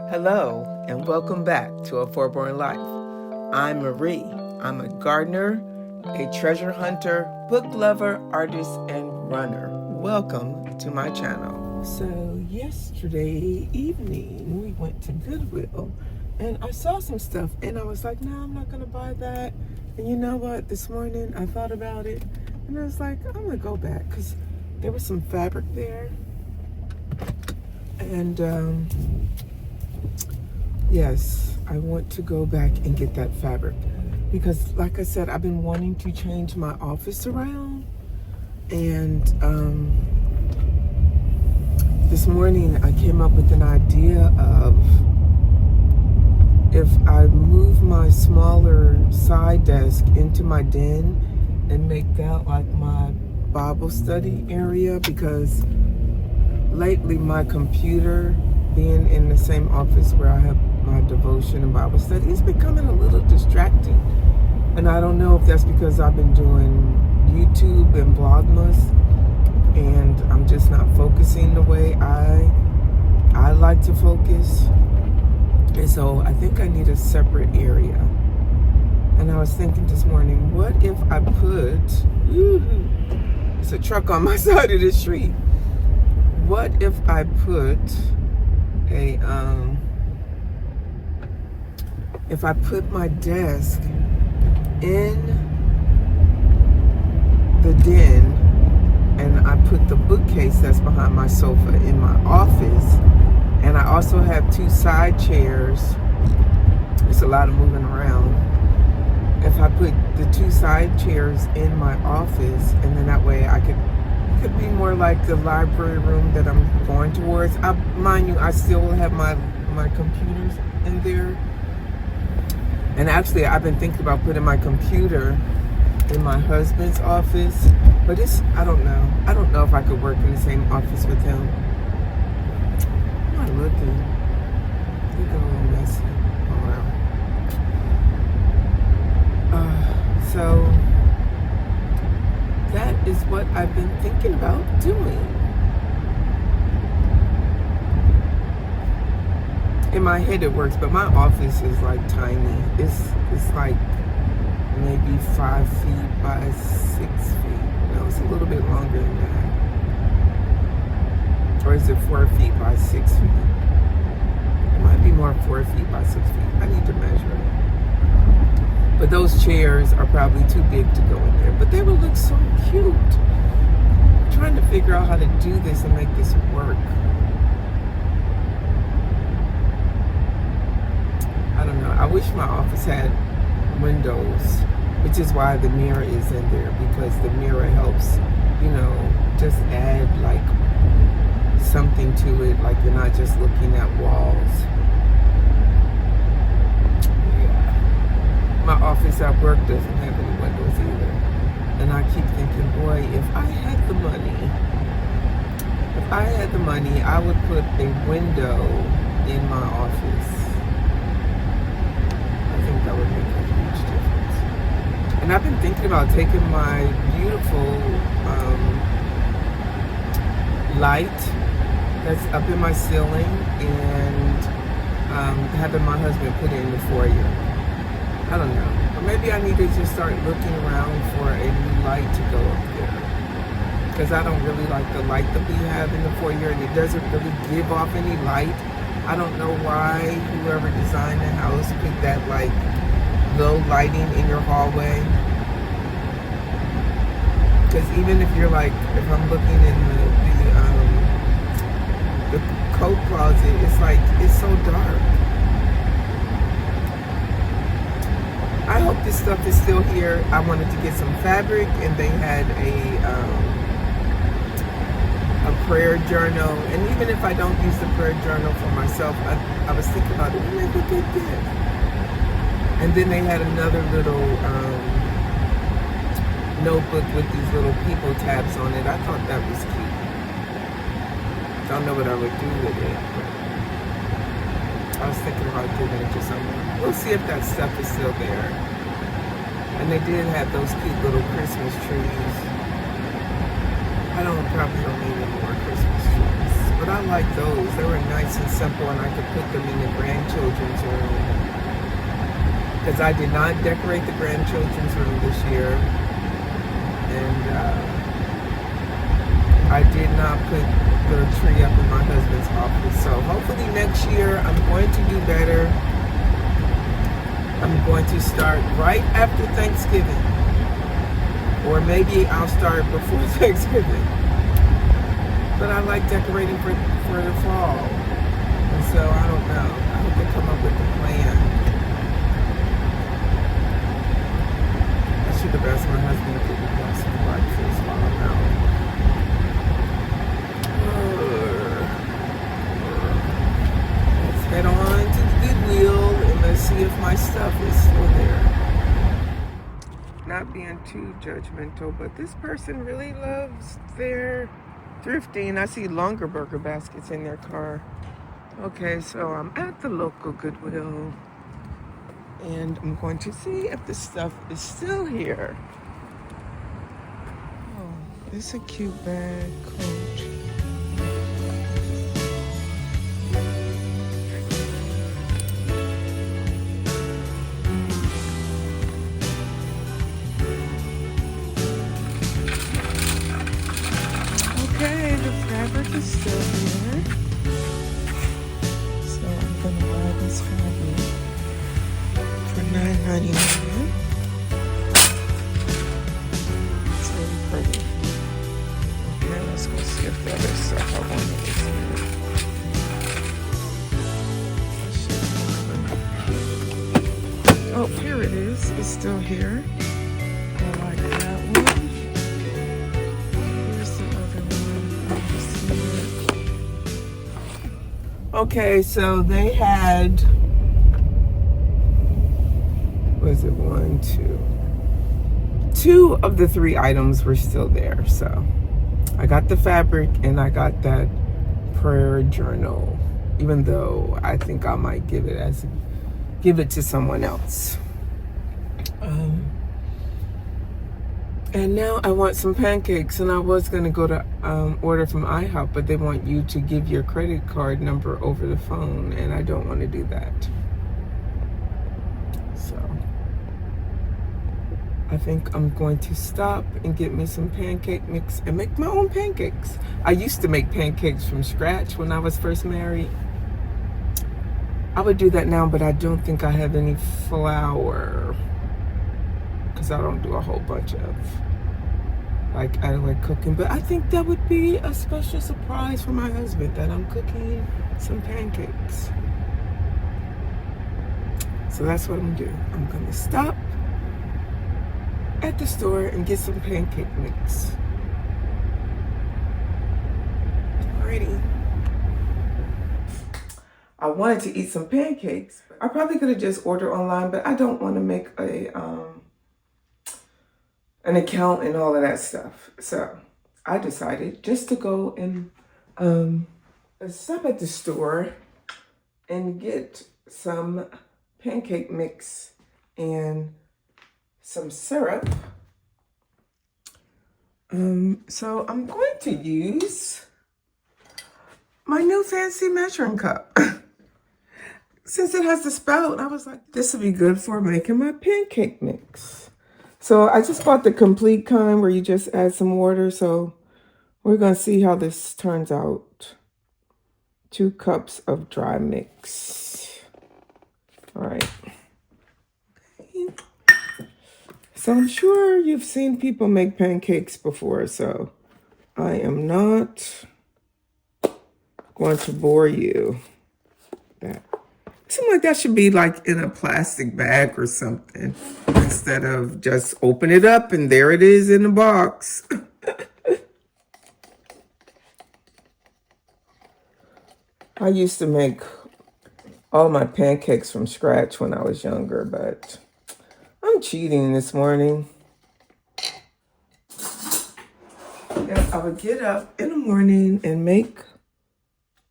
Hello, and welcome back to A Foreborn Life. I'm Marie. I'm a gardener, a treasure hunter, book lover, artist, and runner. Welcome to my channel. So yesterday evening, we went to Goodwill, and I saw some stuff, and I was like, no, I'm not going to buy that. And you know what? This morning, I thought about it, and I was like, I'm going to go back, because there was some fabric there. And, yes, I want to go back and get that fabric because, like I said, I've been wanting to change my office around. And this morning I came up with an idea of if I move my smaller side desk into my den and make that like my Bible study area, because lately my computer being in the same office where I have my devotion and Bible study is becoming a little distracting. And I don't know if that's because I've been doing YouTube and Vlogmas and I'm just not focusing the way I like to focus. And so I think I need a separate area. And I was thinking this morning, what if I put, it's a truck on my side of the street. What if I put if I put my desk in the den and I put the bookcase that's behind my sofa in my office, and I also have two side chairs. It's a lot of moving around. If I put the two side chairs in my office, and then that way I could be more like the library room that I'm going towards. Mind you, I still will have my computers in there. And actually, I've been thinking about putting my computer in my husband's office, but I don't know. I don't know if I could work in the same office with him. I'm not looking. I think I'm a little messy. Oh, wow. So that is what I've been thinking about doing. In my head it works, but my office is like tiny. It's like maybe 5 feet by 6 feet. No, it's a little bit longer than that. Or is it 4 feet by 6 feet? It might be more 4 feet by 6 feet. I need to measure it. But those chairs are probably too big to go in there. But they would look so cute. I'm trying to figure out how to do this and make this work. I don't know. I wish my office had windows, which is why the mirror is in there, because the mirror helps, just add like something to it, like you're not just looking at walls. Yeah. My office at work doesn't have any windows either. And I keep thinking, boy, if I had the money, I would put a window in my office. I think that would make a huge difference. And I've been thinking about taking my beautiful light that's up in my ceiling and having my husband put it in the foyer. I don't know. Or maybe I need to just start looking around for a new light to go up there. Because I don't really like the light that we have in the foyer, and it doesn't really give off any light. I don't know why whoever designed the house put that like low lighting in your hallway. Because even if you're like, if I'm looking in the coat closet, it's so dark. I hope this stuff is still here. I wanted to get some fabric, and they had a prayer journal, and even if I don't use the prayer journal for myself, I was thinking about it. Wouldn't it be a good gift? And then they had another little notebook with these little people tabs on it. I thought that was cute. Don't know what I would do with it, but I was thinking about giving it to someone. We'll see if that stuff is still there. And they did have those cute little Christmas trees. I probably don't need any more Christmas trees. But But I like those. They were nice and simple, and I could put them in the grandchildren's room. Because I did not decorate the grandchildren's room this year. And I did not put the tree up in my husband's office. So hopefully next year I'm going to do better. I'm going to start right after Thanksgiving. Or maybe I'll start before Thanksgiving. But I like decorating for the fall. And so I don't know. I hope they come up with a plan. I should have asked my husband if he would want some breakfast while I'm out. Let's head on to the Goodwill and let's see if my stuff is still there. Not being too judgmental, but this person really loves their thrifting. I see longer burger baskets in their car. Okay, so I'm at the local Goodwill and I'm going to see if the stuff is still here. Oh, this is a cute bag, coat. Okay, the fabric is still here. So I'm gonna buy this fabric for $9.99. It's really pretty. Okay, let's go see if the other stuff I wanted is here. Oh, here it is. It's still here. I like that one. Here's the other one. Okay, so they had, was it one, two of the three items were still there. So I got the fabric and I got that prayer journal, even though I think I might give it to someone else. And now I want some pancakes, and I was gonna go to order from IHOP, but they want you to give your credit card number over the phone, and I don't want to do that. So I think I'm going to stop and get me some pancake mix and make my own pancakes. I used to make pancakes from scratch when I was first married. I would do that now, but I don't think I have any flour because I don't do a whole bunch of, like, I like cooking. But I think that would be a special surprise for my husband, that I'm cooking some pancakes. So that's what I'm gonna do. I'm gonna stop at the store and get some pancake mix. Alrighty. I wanted to eat some pancakes. I probably could have just ordered online, but I don't want to make an account and all of that stuff. So I decided just to go and stop at the store and get some pancake mix and some syrup. So I'm going to use my new fancy measuring cup. Since it has the spout, I was like, this would be good for making my pancake mix. So I just bought the complete kind where you just add some water. So we're going to see how this turns out. 2 cups of dry mix. All right. Okay. So I'm sure you've seen people make pancakes before, so I am not going to bore you. That seems like that should be like in a plastic bag or something, instead of just open it up and there it is in the box. I used to make all my pancakes from scratch when I was younger, but I'm cheating this morning. Yeah, I would get up in the morning and make,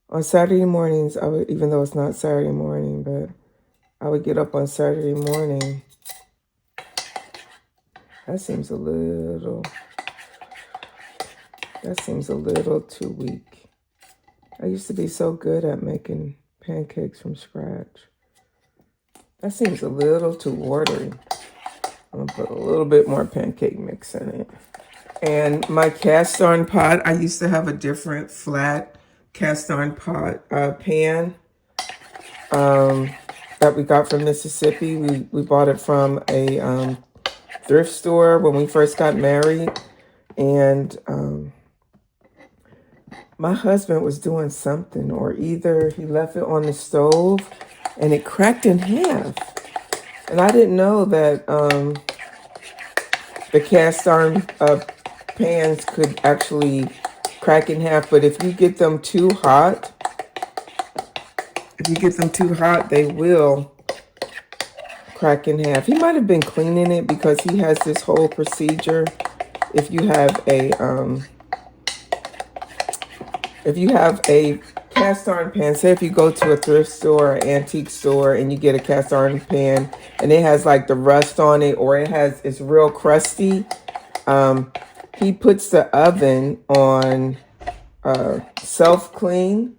on Saturday mornings, I would, even though it's not Saturday morning, but I would get up on Saturday morning. That seems a little too weak. I used to be so good at making pancakes from scratch. That seems a little too watery. I'm gonna put a little bit more pancake mix in it. And my cast iron pot, I used to have a different flat cast iron pot pan that we got from Mississippi. We bought it from a thrift store when we first got married. And my husband was doing something, or either he left it on the stove and it cracked in half. And I didn't know that the cast iron pans could actually crack in half. But if you get them too hot, they will crack in half. He might have been cleaning it because he has this whole procedure. If you have a cast iron pan, say if you go to a thrift store or antique store and you get a cast iron pan and it has like the rust on it, or it's real crusty, he puts the oven on self-clean.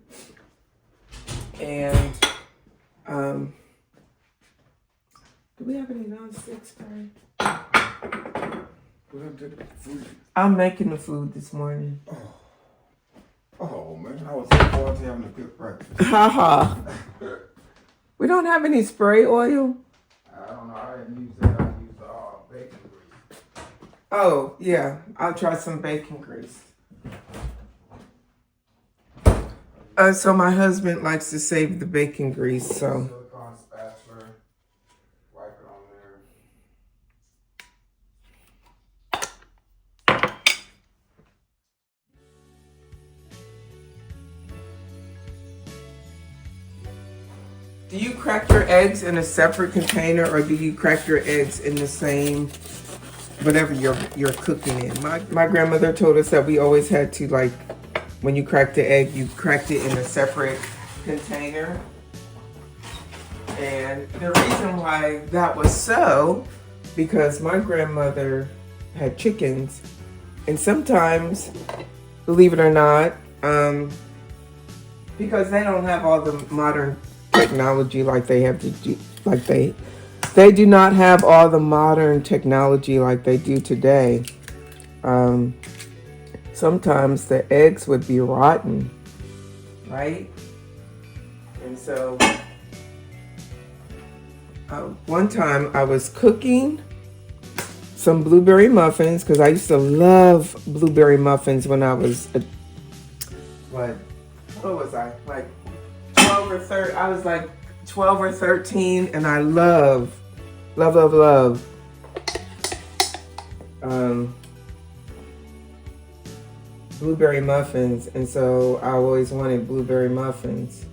And do we have any non-sticks, Barry? I'm making the food this morning. Oh man, I was looking forward to having a good breakfast. Haha. We don't have any spray oil. I don't know. I didn't use that. I used bacon grease. Oh yeah, I'll try some bacon grease. So my husband likes to save the bacon grease, so. Silicone spatula. Wipe it on there. Do you crack your eggs in a separate container, or do you crack your eggs in the same, whatever you're cooking in? My grandmother told us that we always had to, like, when you crack the egg, you cracked it in a separate container. And the reason why that was so, because my grandmother had chickens, and sometimes, believe it or not, because they don't have all the modern technology like they have to do, like they do not have all the modern technology like they do today. Sometimes the eggs would be rotten, right? And so one time I was cooking some blueberry muffins, because I used to love blueberry muffins when I was what was I, like 12 or 13? I was like 12 or 13, and I love blueberry muffins, and so I always wanted blueberry muffins.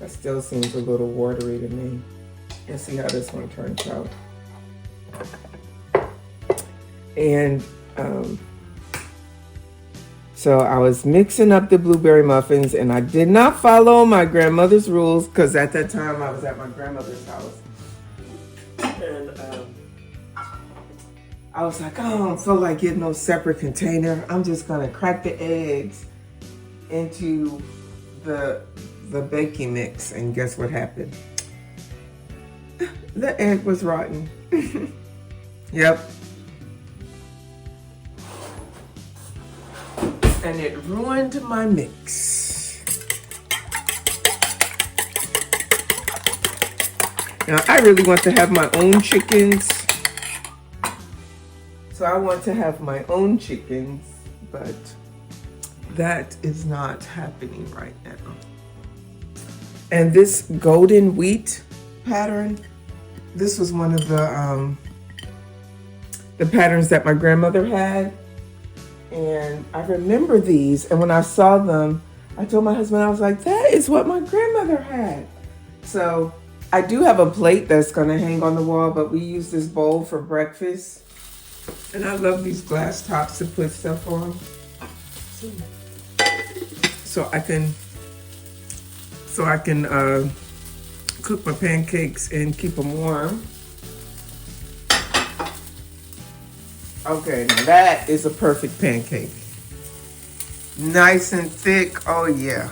That still seems a little watery to me. Let's see how this one turns out. And so I was mixing up the blueberry muffins, and I did not follow my grandmother's rules, because at that time I was at my grandmother's house. And I was like, oh, I don't feel like getting no separate container. I'm just gonna crack the eggs into the baking mix, and guess what happened? The egg was rotten. Yep. And it ruined my mix. Now, I really want to have my own chickens. So I want to have my own chickens, but that is not happening right now. And this golden wheat pattern, this was one of the patterns that my grandmother had. And I remember these, and when I saw them, I told my husband, I was like, that is what my grandmother had. So I do have a plate that's gonna hang on the wall, but we use this bowl for breakfast. And I love these glass tops to put stuff on. So I can cook my pancakes and keep them warm. Okay, now that is a perfect pancake. Nice and thick. Oh, yeah.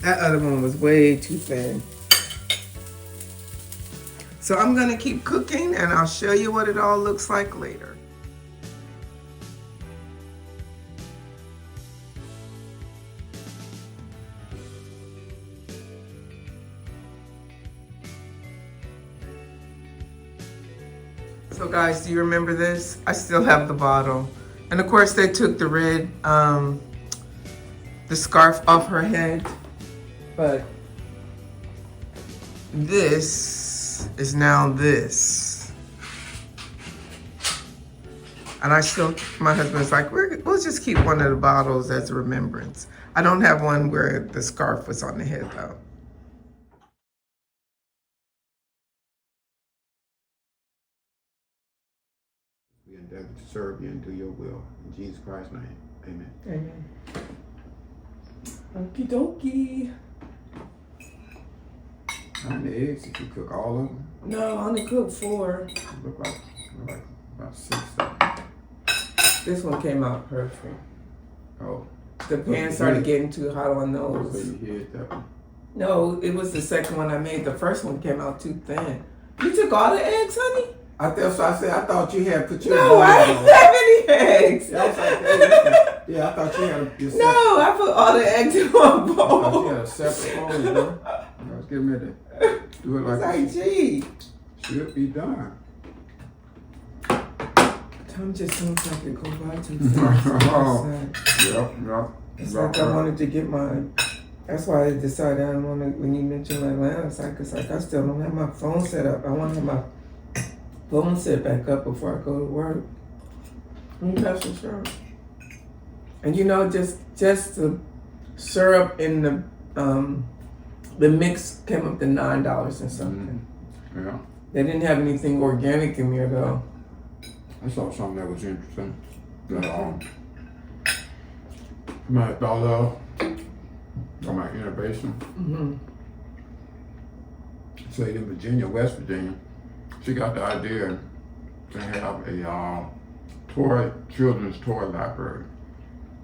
That other one was way too thin. So I'm going to keep cooking, and I'll show you what it all looks like later. So guys, do you remember this? I still have the bottle. And of course they took the red, the scarf off her head. But this is now this. And I still, my husband's like, we'll just keep one of the bottles as a remembrance. I don't have one where the scarf was on the head though. We endeavor to serve you and do your will. In Jesus Christ's name, amen. Amen. Okie dokie. How many eggs did you cook? All of them? No, I only cooked 4. Look like about 6. This one came out perfect. Oh. The pan started getting too hot on So those. you hid that one. No, it was the second one I made. The first one came out too thin. You took all the eggs, honey? So I said, I thought you had put your No, I didn't have any eggs. Yeah, I was like, hey, yeah, I thought you had your No, I put all the eggs in one I thought you bowl. had a separate bowl, bro. I was getting ready to do it It's like, it gee. should be done. Time just seems like it go by too fast. Yep. It's like I wanted to get my. That's why I decided I don't want to. When you mentioned Atlanta, it's like I still don't have my phone set up. I want to have my phone set back up before I go to work. Let me pass the syrup. And you know, just the syrup in the mix came up to $9 and something. Yeah. They didn't have anything organic in there though. I saw something that was interesting. That my thought of on my innovation. Mm-hmm. Say in Virginia, West Virginia, she got the idea to have a children's toy library.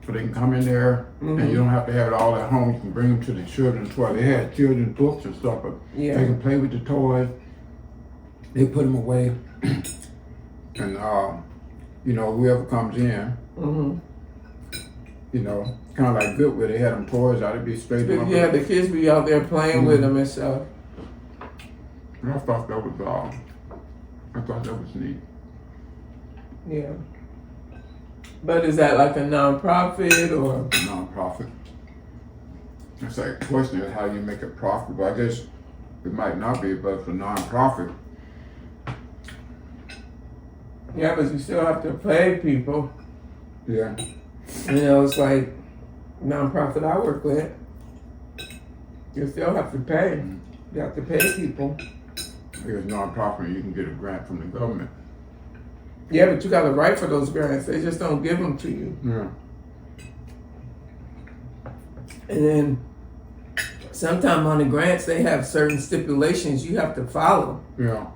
So they can come in there and you don't have to have it all at home. You can bring them to the children's toy. They had children's books and stuff, but Yeah. they can play with the toys. They put them away. And, whoever comes in, kind of like Goodwill, they had them toys out, it'd be straight up. Yeah, the kids be out there playing with them and stuff. And I thought that was neat. Yeah. But is that like a nonprofit or? A nonprofit. It's like a question is how you make it profitable. I guess it might not be, but it's a nonprofit. Yeah, but you still have to pay people. Yeah. You know, it's like nonprofit I work with. You still have to pay. You have to pay people. It's nonprofit, you can get a grant from the government. Yeah, but you got to write for those grants. They just don't give them to you. Yeah. And then sometimes on the grants, they have certain stipulations you have to follow. Yeah.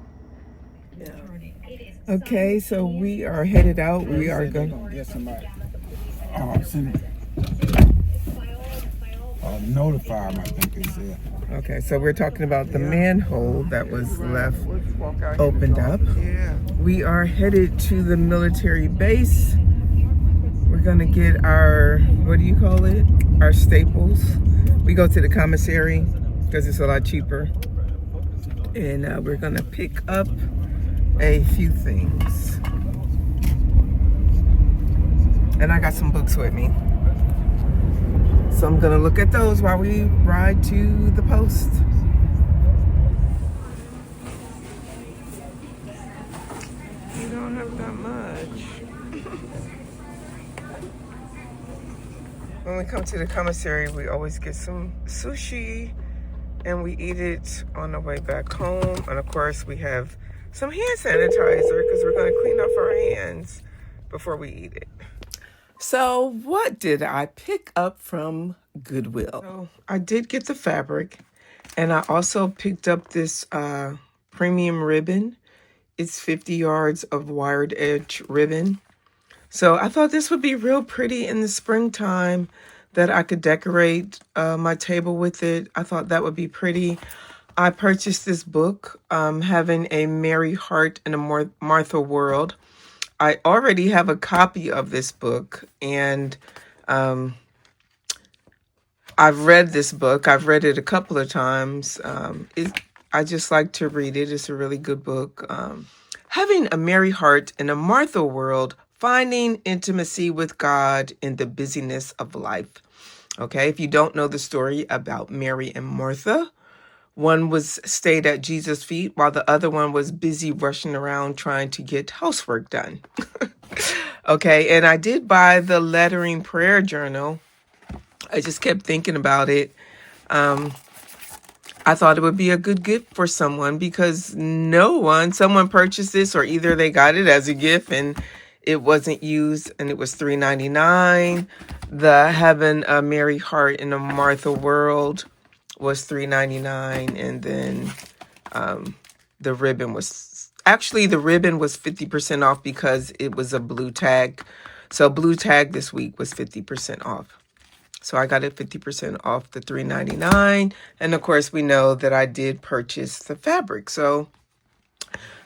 Okay, so we are headed out. We are going to get somebody. Notify them, I think they said. Okay, so we're talking about the manhole that was left opened up. We are headed to the military base. We're gonna get our, what do you call it? Our staples. We go to the commissary because it's a lot cheaper. And we're gonna pick up a few things. And I got some books with me. So I'm gonna look at those while we ride to the post. We don't have that much. When we come to the commissary, we always get some sushi and we eat it on the way back home. And of course we have some hand sanitizer because we're gonna clean off our hands before we eat it. So what did I pick up from Goodwill? So I did get the fabric, and I also picked up this premium ribbon. It's 50 yards of wired edge ribbon. So I thought this would be real pretty in the springtime, that I could decorate my table with it. I thought that would be pretty. I purchased this book, Having a Merry Heart in a Martha World. I already have a copy of this book, and I've read this book. I've read it a couple of times. I just like to read it. It's a really good book. Having a Merry Heart in a Martha World, Finding Intimacy with God in the Busyness of Life. Okay, if you don't know the story about Mary and Martha, one was stayed at Jesus' feet while the other one was busy rushing around trying to get housework done. Okay, and I did buy the lettering prayer journal. I just kept thinking about it. I thought it would be a good gift for someone because someone purchased this, or either they got it as a gift and it wasn't used, and it was $3.99. The Having a Merry Heart in a Martha World was $3.99, and then the ribbon was 50% off because it was a blue tag. So blue tag this week was 50% off. So I got it 50% off the $3.99. And of course, we know that I did purchase the fabric. So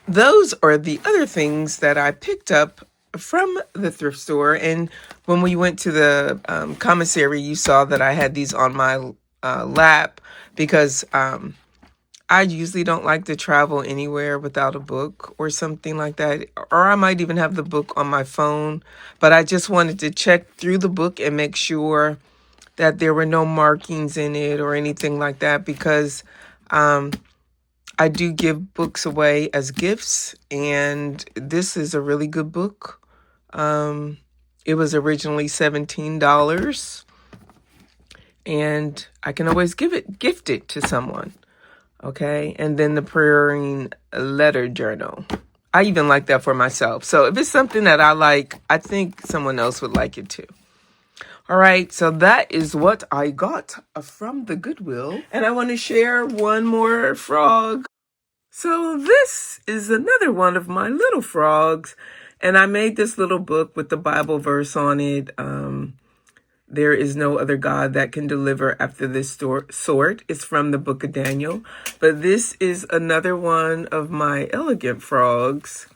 those are the other things that I picked up from the thrift store. And when we went to the commissary, you saw that I had these on my lap because I usually don't like to travel anywhere without a book or something like that. Or I might even have the book on my phone. But I just wanted to check through the book and make sure that there were no markings in it or anything like that, because I do give books away as gifts, and this is a really good book. It was originally $17, and I can always gift it to someone. Okay, and then the praying letter journal. I even like that for myself. So if it's something that I like, I think someone else would like it too. All right, so that is what I got from the Goodwill. And I want to share one more frog. So this is another one of my little frogs. And I made this little book with the Bible verse on it. There is no other God that can deliver after this sort. It's from the book of Daniel. But this is another one of my elegant frogs.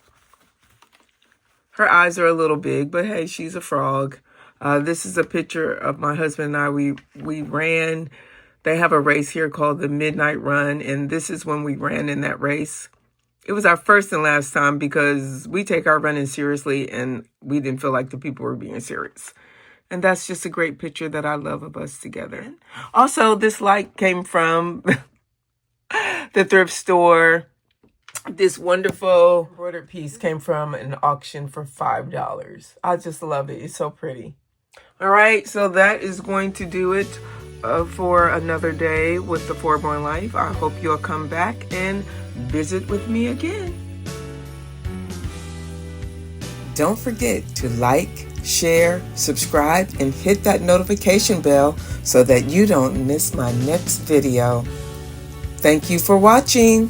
Her eyes are a little big, but hey, she's a frog. This is a picture of my husband and I. We ran. They have a race here called the Midnight Run, and this is when we ran in that race. It was our first and last time because we take our running seriously, and we didn't feel like the people were being serious. And that's just a great picture that I love of us together. Also, this light came from the thrift store. This wonderful embroidered piece came from an auction for $5. I just love it. It's so pretty. All right, so that is going to do it for another day with the Foreborn Life. I hope you'll come back and visit with me again. Don't forget to like, share, subscribe, and hit that notification bell so that you don't miss my next video. Thank you for watching.